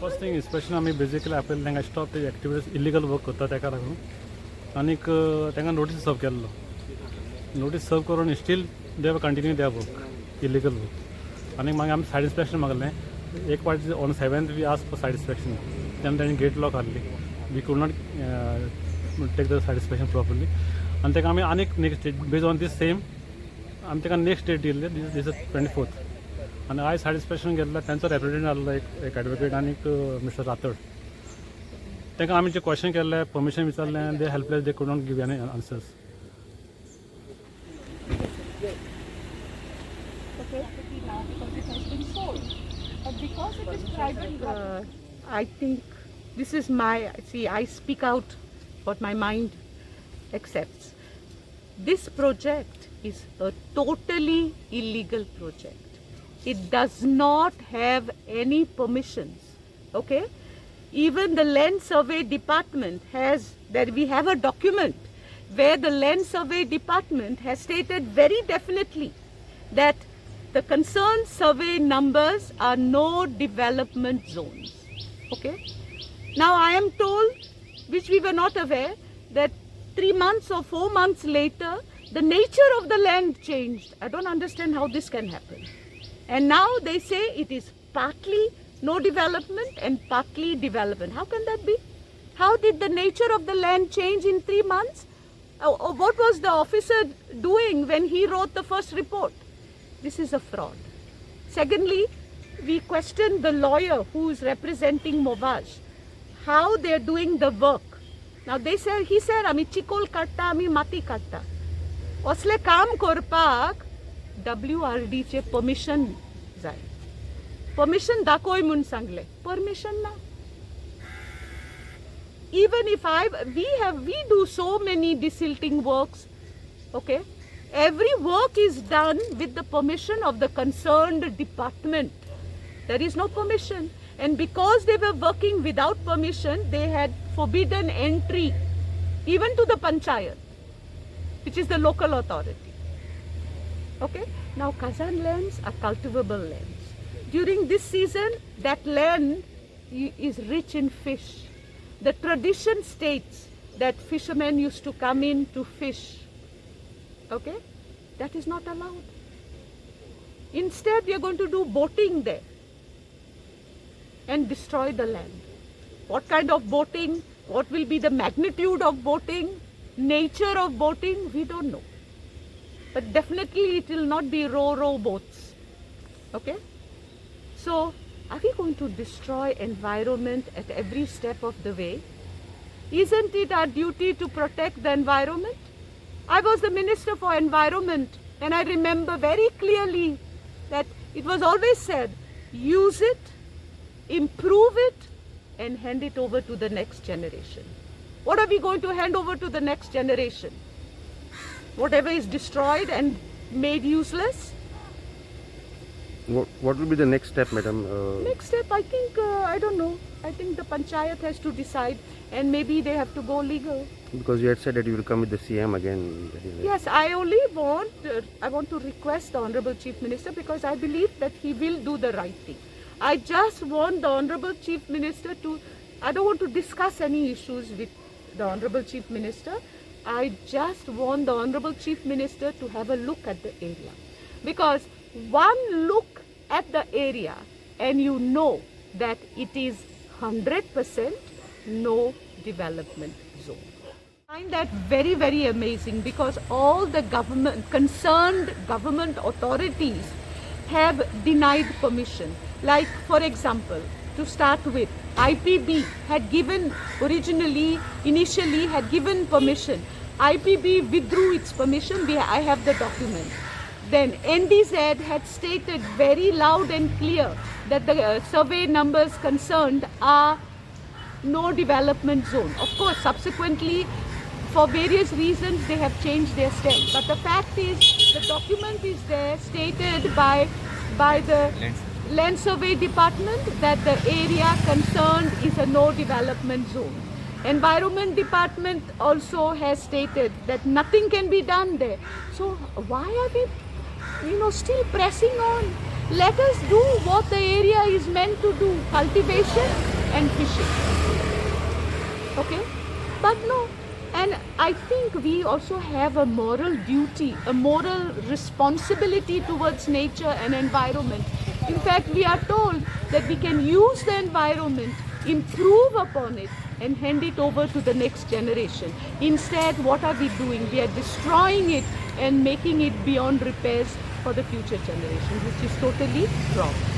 First thing inspection आमी basically आपल्याला तांकां स्टॉप ते एक्टिविटीज इलिगल वर्क करता ताका लागून आनीक तांकां नोटीस सर्व केल्लो नोटीस सर्व करून still they have continue their work illegal work आनीक मागीर आमी सायड इन्स्पेक्शन मागलें एक party on 7th we ask for site inspection तेन्ना तांणी गेट लॉक हाडली we could not take the site inspection properly आनी ताका आमी आनीक next date base on this same आमी ताका नेक्स्ट डेट दिल्ली दीस इज 24th आनी आयज सायड इन्स्पेक्शन गेल्लो तांचो रेप्रेझेंटेटिव्ह आसलो एक एडवोकेट आनीक मिस्टर रातोड तांकां आमी जे क्वेश्चन केल्ले परमिशन विचारलें they helpless they could not give any answers I think this is I speak out what my mind accepts. This project is a totally illegal project. It does not have any permissions, okay? Even the land survey department we have a document where the land survey department has stated very definitely that the concerned survey numbers are no development zones. Okay? Now I am told, which we were not aware, that 3 months or 4 months later, the nature of the land changed. I don't understand how this can happen. And now they say it is partly no development and partly development. How can that be? How did the nature of the land change in 3 months? What was the officer doing when he wrote the first report? This is a fraud. Secondly, we questioned the lawyer who is representing Movage, how they are doing the work. Now he said, "Ami chikol katta, ami mati katta." Osle काम करपाक WRD चे permission जाय. Permission दाखोय म्हूण सांगले. Permission ना. Even if we do so many desilting works, okay? Every work is done with the permission of the concerned department. There is no permission. And because they were working without permission, they had forbidden entry even to the panchayat, which is the local authority. Okay? Now Kazan lands are cultivable lands. During this season, that land is rich in fish. The tradition states that fishermen used to come in to fish. Okay? That is not allowed. Instead, we are going to do boating there and destroy the land. What kind of boating? What will be the magnitude of boating? Nature of boating? We don't know. But definitely it will not be row boats. Okay? So, are we going to destroy environment at every step of the way? Isn't it our duty to protect the environment? I was the Minister for Environment and I remember very clearly that it was always said, use it, improve it and hand it over to the next generation. What are we going to hand over to the next generation? Whatever is destroyed and made useless? What will be the next step, madam? Next step, I think, I don't know. I think the panchayat has to decide and maybe they have to go legal. Because you had said that you will come with the CM again. Yes, I only want to request the Honorable Chief Minister because I believe that he will do the right thing. I just want the Honorable Chief Minister I don't want to discuss any issues with the Honorable Chief Minister. I just want the Honorable Chief Minister to have a look at the area. Because one look at the area and you know that it is 100% no development zone. I find that very, very amazing because all the concerned government authorities have denied permission. Like, for example, to start with, IPB had initially had given permission. IPB withdrew its permission. I have the document. Then NDZ had stated very loud and clear that the survey numbers concerned are no development zone. Of course, subsequently, for various reasons, they have changed their stand. But the fact is, the document is there stated by the Land Survey Department that the area concerned is a no development zone. Environment Department also has stated that nothing can be done there. So why are we, still pressing on? let us do what the area is meant to do, cultivation and fishing. Okay? But no. And I think we also have a moral duty, a moral responsibility towards nature and environment. In fact, we are told that we can use the environment, improve upon it, and hand it over to the next generation. Instead, what are we doing? We are destroying it and making it beyond repairs for the future generation, which is totally wrong.